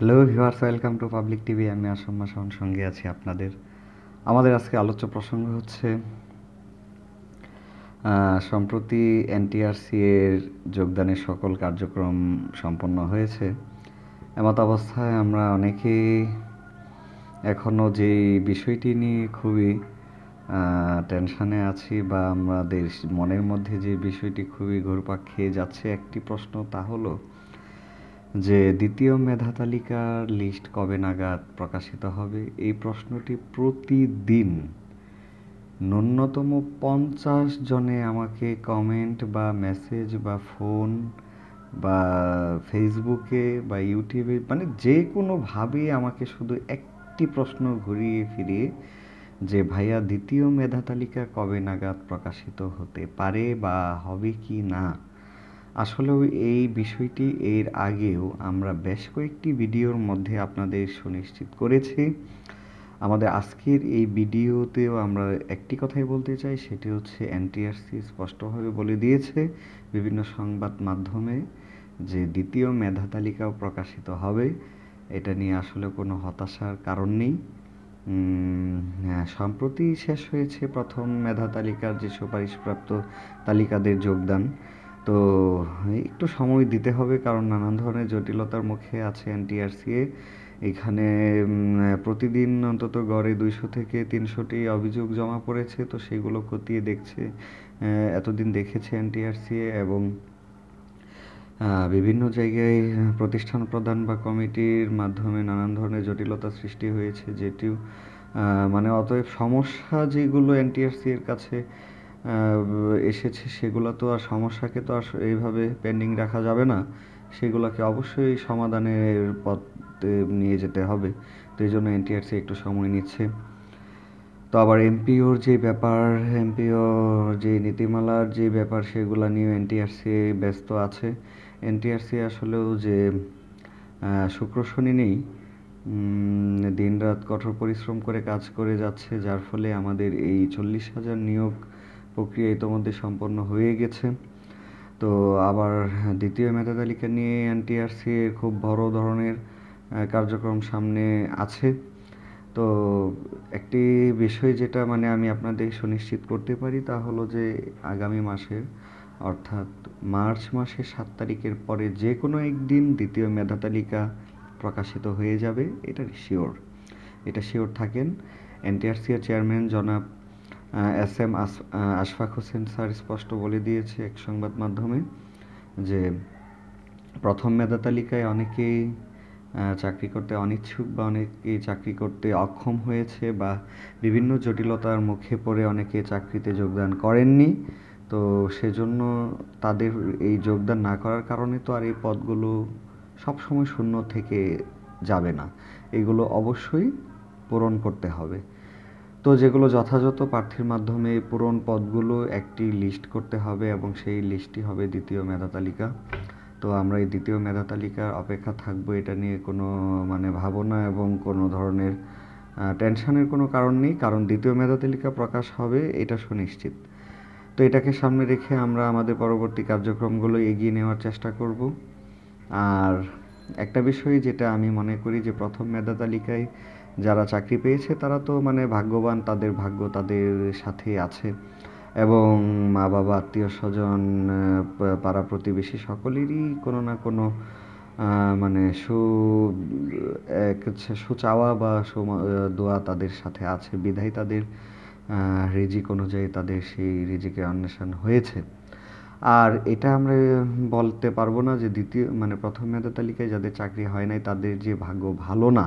Hello viewers, welcome to public TV. আমি আসম মাসাউন, সঙ্গে আছি আপনাদের। আমাদের আজকে আলোচ্য প্রসঙ্গ হচ্ছে সম্প্রতি এনটিআরসি এর যোগদানের সকল কার্যক্রম সম্পন্ন হয়েছে। এমত অবস্থায় আমরা অনেকেই এখনও যে বিষয়টি নিয়ে খুবই টেনশনে আছি, বা আমাদের মনের মধ্যে যে বিষয়টি খুবই ঘুরপাক খেয়ে যাচ্ছে, একটি প্রশ্ন, তা হলো যে দ্বিতীয় মেধা তালিকার লিস্ট কবে নাগাদ প্রকাশিত হবে। এই প্রশ্নটি প্রতিদিন ন্যূনতম 50 জনে আমাকে কমেন্ট বা মেসেজ বা ফোন বা ফেসবুকে বা ইউটিউবে, মানে যে কোনোভাবেই আমাকে শুধু একটি প্রশ্ন ঘুরিয়ে ফিরিয়ে, যে ভাইয়া দ্বিতীয় মেধা তালিকা কবে নাগাদ প্রকাশিত হতে পারে বা হবে কি না। আসলেও এই বিষয়টি এর আগেও আমরা বেশ কয়েকটি ভিডিওর মধ্যে আপনাদের সুনিশ্চিত করেছি। আমাদের আজকের এই ভিডিওতেও আমরা একটি কথাই বলতে চাই, সেটি হচ্ছে এনটিআরসি স্পষ্টভাবে বলে দিয়েছে বিভিন্ন সংবাদ মাধ্যমে যে দ্বিতীয় মেধা তালিকাও প্রকাশিত হবে। এটা নিয়ে আসলে কোনো হতাশার কারণ নেই। সম্প্রতি শেষ হয়েছে প্রথম মেধা তালিকার যে সুপারিশপ্রাপ্ত তালিকাদের যোগদান। তো একটু সময় দিতে হবে, কারণ নানান ধরনের জটিলতার মুখে আছে এনটিআরসি। এখানে প্রতিদিন অন্তত গড়ে 200 থেকে 300টি অভিযোগ জমা পড়েছে, তো সেগুলো খতিয়ে দেখছে, এতদিন দেখেছে এনটিআরসি। এবং বিভিন্ন জায়গায় প্রতিষ্ঠান প্রধান বা কমিটির মাধ্যমে নানান ধরনের জটিলতা সৃষ্টি হয়েছে, যেটিও মানে অতএব সমস্যা যেগুলো এনটিআরসি এর কাছে এসেছে, সেগুলো তো আর সমস্যাকে তো আর এইভাবে পেন্ডিং রাখা যাবে না, সেগুলোকে অবশ্যই সমাধানের পথে নিয়ে যেতে হবে। তো এই জন্য এনটিআরসি একটু সময় নিচ্ছে। তো আবার এমপিওর যে ব্যাপার, এমপিও যে নীতিমালার যে ব্যাপার, সেগুলো নিয়ে এনটিআরসি ব্যস্ত আছে। এনটিআরসি আসলেও যে শুক্র শনি নেই, দিনরাত কঠোর পরিশ্রম করে কাজ করে যাচ্ছে, যার ফলে আমাদের এই 40,000 নিয়োগ প্রক্রিয়া ইতোমধ্যে সম্পন্ন হয়ে গেছে। তো আবার দ্বিতীয় মেধা তালিকা নিয়ে এনটিআরসি এর খুব বড় ধরনের কার্যক্রম সামনে আছে। তো একটি বিষয় যেটা মানে আমি আপনাদের সুনিশ্চিত করতে পারি, তা হলো যে আগামী মাসের, অর্থাৎ মার্চ মাসের 7 তারিখের পরে যে কোনো একদিন দ্বিতীয় মেধা তালিকা প্রকাশিত হয়ে যাবে। এটা শিওর থাকেন। এনটিআরসি এর চেয়ারম্যান জনাব S M Ashfaq Hossain sir স্পষ্ট বলে দিয়েছে এক সংবাদ মাধ্যমে যে প্রথম মেধা তালিকায় অনেকেই চাকরি করতে অনিচ্ছুক, বা অনেকেই চাকরি করতে অক্ষম হয়েছে, বা বিভিন্ন জটিলতার মুখে পড়ে অনেকে চাকরিতে যোগদান করেননি। তো সেজন্য তাদের এই যোগদান না করার কারণে তো আর এই পদগুলো সবসময় শূন্য থেকে যাবে না, এগুলো অবশ্যই পূরণ করতে হবে। তো যেগুলো যথাযথ প্রার্থীর মাধ্যমে পূরণ পদগুলো একটি লিস্ট করতে হবে, এবং সেই লিস্টটি হবে দ্বিতীয় মেধা তালিকা। তো আমরা এই দ্বিতীয় মেধা তালিকার অপেক্ষা থাকবো, এটা নিয়ে কোনো মানে ভাবনা এবং কোনো ধরনের টেনশনের কোনো কারণ নেই, কারণ দ্বিতীয় মেধা তালিকা প্রকাশ হবে, এটা সুনিশ্চিত। তো এটাকে সামনে রেখে আমরা আমাদের পরবর্তী কার্যক্রমগুলো এগিয়ে নেওয়ার চেষ্টা করব। আর একটা বিষয় যেটা আমি মনে করি, যে প্রথম মেধা তালিকায় যারা চাকরি পেয়েছে তারা তো মানে ভাগ্যবান, তাদের ভাগ্য তাদের সাথে আছে, এবং মা বাবা, আত্মীয় স্বজন, পাড়া প্রতিবেশী সকলেরই কোনো না কোনো মানে সুচাওয়া বা দোয়া তাদের সাথে আছে, বিধায় তাদের রিজিক অনুযায়ী তাদের সেই রিজিকের অন্বেষণ হয়েছে। আর এটা আমরা বলতে পারবো না যে দ্বিতীয় মানে প্রথম মেধা তালিকায় যাদের চাকরি হয় নাই তাদের যে ভাগ্য ভালো না,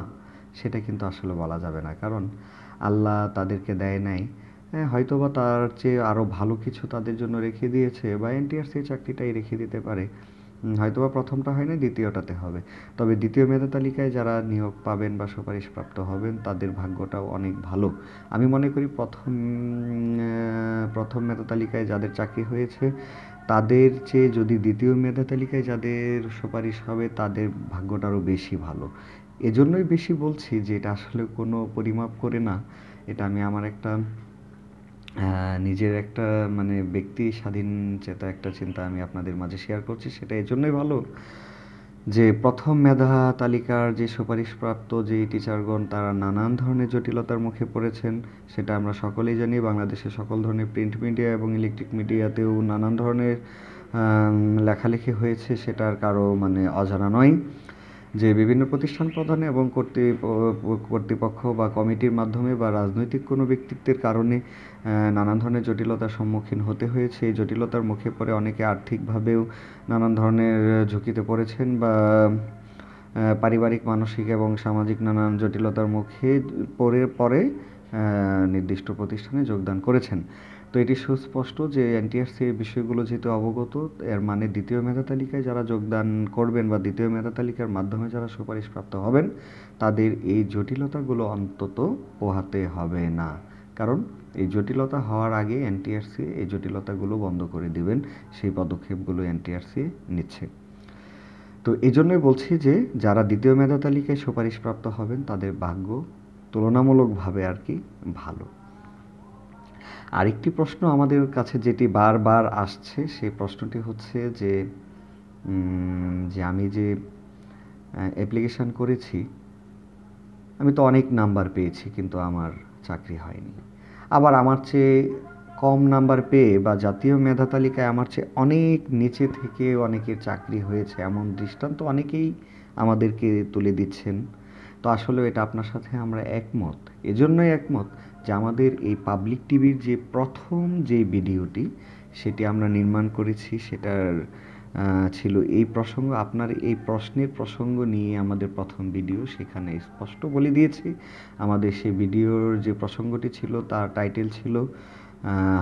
সেটা কিন্তু আসলে বলা যাবে না, কারণ আল্লাহ তাদেরকে দেয় নাই, হয়তোবা তার চেয়ে আরও ভালো কিছু তাদের জন্য রেখে দিয়েছে, বা এনটিআরসি চাকরিটাই রেখে দিতে পারে। হয়তোবা প্রথমটা হয় না, দ্বিতীয়টাতে হবে। তবে দ্বিতীয় মেধা তালিকায় যারা নিয়োগ পাবেন বা সুপারিশপ্রাপ্ত হবেন, তাদের ভাগ্যটাও অনেক ভালো। আমি মনে করি প্রথম মেধা তালিকায় যাদের চাকরি হয়েছে তাদের চেয়ে যদি দ্বিতীয় মেধা তালিকায় যাদের সুপারিশ হবে, তাদের ভাগ্যটা আরও বেশি ভালো। এজন্যই বেশি বলছি যে এটা আসলে কোনো পরিমাপ করে না, এটা আমি আমার একটা নিজের একটা মানে ব্যক্তি স্বাধীন চেতা একটা চিন্তা আমি আপনাদের মাঝে শেয়ার করছি। সেটা এজন্যই ভালো যে প্রথম মেধা তালিকার যে সুপারিশপ্রাপ্ত যে টিচারগণ তারা নানান ধরনের জটিলতার মুখে পড়েছেন, সেটা আমরা সকলেই জানি। বাংলাদেশের সকল ধরনের প্রিন্ট মিডিয়া এবং ইলেকট্রিক মিডিয়াতেও নানান ধরনের লেখালেখি হয়েছে, সেটার কারো মানে অজানা নয় যে বিভিন্ন প্রতিষ্ঠান প্রধান এবং কর্তৃপক্ষ বা কমিটির মাধ্যমে বা রাজনৈতিক কোনো ব্যক্তিত্বের কারণে নানান ধরনের জটিলতার সম্মুখীন হতে হয়েছে। এই জটিলতার মুখে পড়ে অনেকে আর্থিকভাবেও নানান ধরনের ঝুঁকিতে পড়েছেন বা পারিবারিক, মানসিক এবং সামাজিক নানান জটিলতার মুখে পরে নির্দিষ্ট প্রতিষ্ঠানে যোগদান করেছেন। তো এটি সুস্পষ্ট যে এনটিআরসি এই বিষয়গুলো যেহেতু অবগত, এর মানে দ্বিতীয় মেধা তালিকায় যারা যোগদান করবেন বা দ্বিতীয় মেধা তালিকার মাধ্যমে যারা সুপারিশপ্রাপ্ত হবেন, তাদের এই জটিলতাগুলো অন্তত পোহাতে হবে না। কারণ এই জটিলতা হওয়ার আগে এনটিআরসি এই জটিলতাগুলো বন্ধ করে দিবেন, সেই পদক্ষেপগুলো এনটিআরসি নিচ্ছে। তো এই জন্যই বলছি যে যারা দ্বিতীয় মেধা তালিকায় সুপারিশপ্রাপ্ত হবেন তাদের ভাগ্য তুলনামূলকভাবে আর কি ভালো। আরেকটি প্রশ্ন আমাদের কাছে যেটি বারবার আসছে, সেই প্রশ্নটি হচ্ছে যে আমি যে অ্যাপ্লিকেশান করেছি, আমি তো অনেক নাম্বার পেয়েছি কিন্তু আমার চাকরি হয়নি। আবার আমার চেয়ে কম নাম্বার পেয়ে বা জাতীয় মেধা তালিকায় আমার চেয়ে অনেক নিচে থেকে অনেকের চাকরি হয়েছে, এমন দৃষ্টান্ত অনেকেই আমাদেরকে তুলে দিচ্ছেন। তো আসলে এটা আপনার সাথে আমরা একমত। এজন্যই একমত যে আমাদের এই পাবলিক টিভির যে প্রথম যে ভিডিওটি সেটি আমরা নির্মাণ করেছি, সেটার ছিল এই প্রসঙ্গ, আপনার এই প্রশ্নের প্রসঙ্গ নিয়ে আমাদের প্রথম ভিডিও। সেখানে স্পষ্ট বলে দিয়েছি আমাদের সেই ভিডিওর যে প্রসঙ্গটি ছিল তার টাইটেল ছিল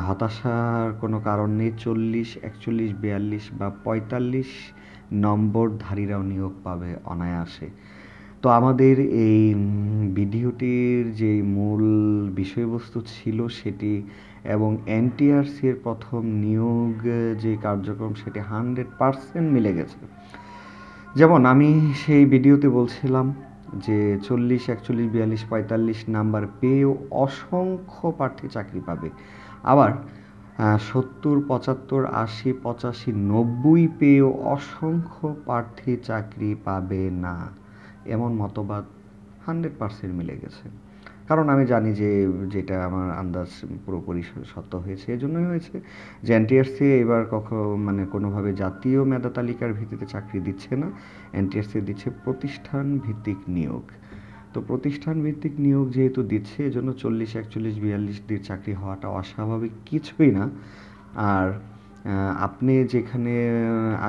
হতাশার কোনো কারণ নেই, 40, 41, 42 বা 45 নম্বরধারীরাও নিয়োগ পাবে অনায়াসে। তো আমাদের এই ভিডিওটির যে মূল বিষয়বস্তু ছিল সেটি এবং এনটিআরসির প্রথম নিয়োগ যে কার্যক্রম সেটি 100% মিলে গেছে। যেমন আমি সেই ভিডিওতে বলছিলাম যে 40, 41, 42, 45 নাম্বার পেয়েও অসংখ্য প্রার্থী চাকরি পাবে। আবার 70, 75, 80, 85, 90 পেয়েও অসংখ্য প্রার্থী চাকরি পাবে না, এমন মতবাদ 100% মিলে গেছে। কারণ আমি জানি যে যেটা আমার আন্দাজ পুরোপুরি সত্য হয়েছে। এজন্যই হয়েছে যে এনটিআরসি এবার কোনোভাবে জাতীয় মেধা তালিকার ভিত্তিতে চাকরি দিচ্ছে না, এনটিআরসি দিচ্ছে প্রতিষ্ঠান ভিত্তিক নিয়োগ। তো প্রতিষ্ঠান ভিত্তিক নিয়োগ যেহেতু দিচ্ছে, এজন্য 40, 41, 42 দিয়ে চাকরি হওয়াটা অস্বাভাবিক কিছুই না। আর আপনি যেখানে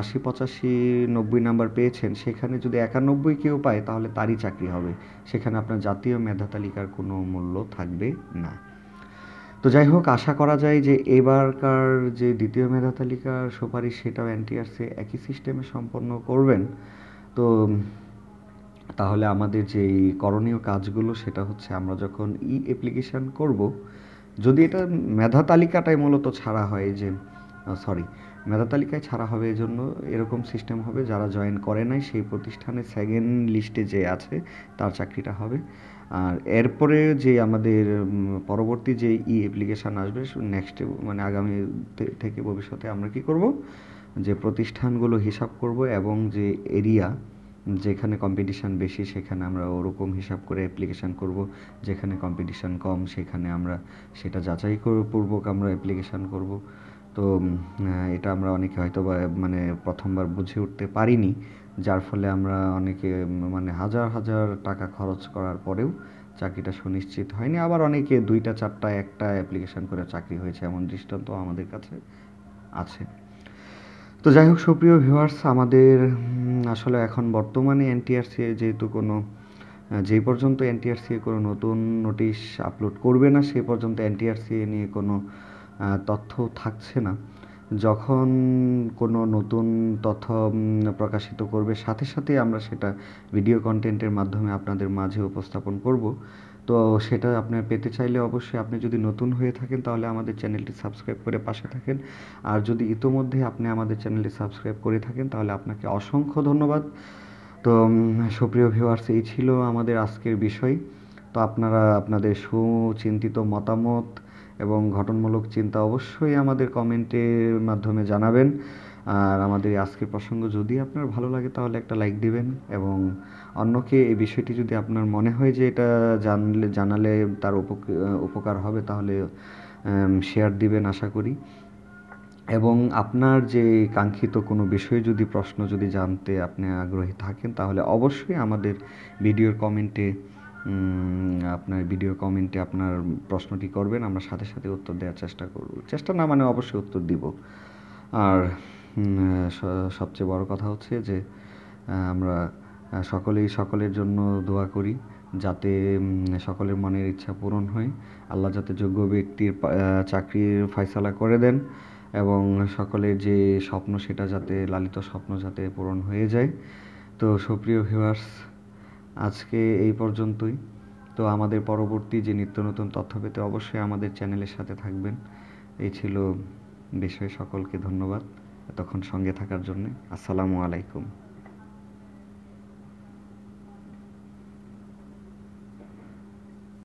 80, 85, 90 নাম্বার পেয়েছেন, সেখানে যদি 91 কেউ পায় তাহলে তারই চাকরি হবে, সেখানে আপনার জাতীয় মেধা তালিকার কোনো মূল্য থাকবে না। তো যাই হোক, আশা করা যায় যে এবারকার যে দ্বিতীয় মেধা তালিকার সুপারিশ সেটাও এনটিআরসি একই সিস্টেমে সম্পন্ন করবেন। তো তাহলে আমাদের যেই করণীয় কাজগুলো সেটা হচ্ছে, আমরা যখন অ্যাপ্লিকেশান করব, যদি এটা মেধা তালিকাটাই মূলত ছাড়া হয় যে মেধা তালিকায় ছাড়া হবে, এজন্য এরকম সিস্টেম হবে যারা জয়েন করে নাই সেই প্রতিষ্ঠানে সেকেন্ড লিস্টে যে আছে তার চাকরিটা হবে। আর এরপরে যে আমাদের পরবর্তী যে অ্যাপ্লিকেশান আসবে নেক্সট আগামী থেকে ভবিষ্যতে আমরা কি করব, যে প্রতিষ্ঠানগুলো হিসাব করব এবং যে এরিয়া যেখানে কম্পিটিশান বেশি সেখানে আমরা ওরকম হিসাব করে অ্যাপ্লিকেশান করব, যেখানে কম্পিটিশান কম সেখানে আমরা সেটা যাচাই পূর্বক আমরা অ্যাপ্লিকেশান করব। তো এটা আমরা অনেকে হয়তো বা প্রথমবার বুঝে উঠতে পারিনি, যার ফলে আমরা অনেকে হাজার হাজার টাকা খরচ করার পরেও চাকরিটা সুনিশ্চিত হয়নি। আবার অনেকে 2টা 4টা একটা অ্যাপ্লিকেশান করে চাকরি হয়েছে, এমন দৃষ্টান্ত আমাদের কাছে আছে। তো যাই হোক, সুপ্রিয় ভিউয়ার্স, আমাদের আসলে এখন বর্তমানে এনটিআরসি যেহেতু যেই পর্যন্ত এনটিআরসি কোনো নতুন নোটিশ আপলোড করবে না সেই পর্যন্ত এনটিআরসি নিয়ে কোনো তথ্য থাকছে না। যখন কোনো নতুন তথ্য প্রকাশিত করবে সাথে সাথে আমরা সেটা ভিডিও কন্টেন্টের মাধ্যমে আপনাদের মাঝে উপস্থাপন করব। তো সেটা আপনি পেতে চাইলে অবশ্যই আপনি যদি নতুন হয়ে থাকেন তাহলে আমাদের চ্যানেলটি সাবস্ক্রাইব করে পাশে থাকেন। আর যদি ইতোমধ্যে আপনি আমাদের চ্যানেলটি সাবস্ক্রাইব করে থাকেন তাহলে আপনাকে অসংখ্য ধন্যবাদ। তো সুপ্রিয় ভিউয়ার্স, এই ছিল আমাদের আজকের বিষয়। তো আপনারা আপনাদের সুচিন্তিত মতামত এবং গঠনমূলক চিন্তা অবশ্যই আমাদের কমেন্টের মাধ্যমে জানাবেন। আর আমাদের এই আজকের প্রসঙ্গ যদি আপনার ভালো লাগে তাহলে একটা লাইক দিবেন, এবং অন্যকে এই বিষয়টি যদি আপনার মনে হয় যে এটা জানালে তার উপকার হবে, তাহলে শেয়ার দিবেন আশা করি। এবং আপনার যে কাঙ্ক্ষিত কোনো বিষয়ে যদি প্রশ্ন যদি জানতে আপনি আগ্রহী থাকেন, তাহলে অবশ্যই আমাদের ভিডিওর কমেন্টে আপনার প্রশ্নটি করবেন। আমরা সাথে সাথে উত্তর দেওয়ার চেষ্টা করব, চেষ্টা না মানে অবশ্যই উত্তর দিব। আর সবচেয়ে বড় কথা হচ্ছে যে আমরা সকলেই সকলের জন্য দোয়া করি, যাতে সকলের মনের ইচ্ছা পূরণ হয়। আল্লাহ যাতে যোগ্য ব্যক্তির চাকরির ফয়সালা করে দেন, এবং সকলের যে স্বপ্ন সেটা যাতে লালিত স্বপ্ন যাতে পূরণ হয়ে যায়। তো সুপ্রিয় ভিউয়ার্স, আজকে এই পর্যন্তই। তো আমাদের পরবর্তী যে নিত্য নতুন তথ্য পেতে অবশ্যই আমাদের চ্যানেলের সাথে থাকবেন। এই ছিল বিষয়। সকলকে ধন্যবাদ এতক্ষণ সঙ্গে থাকার জন্য। আসসালামু আলাইকুম।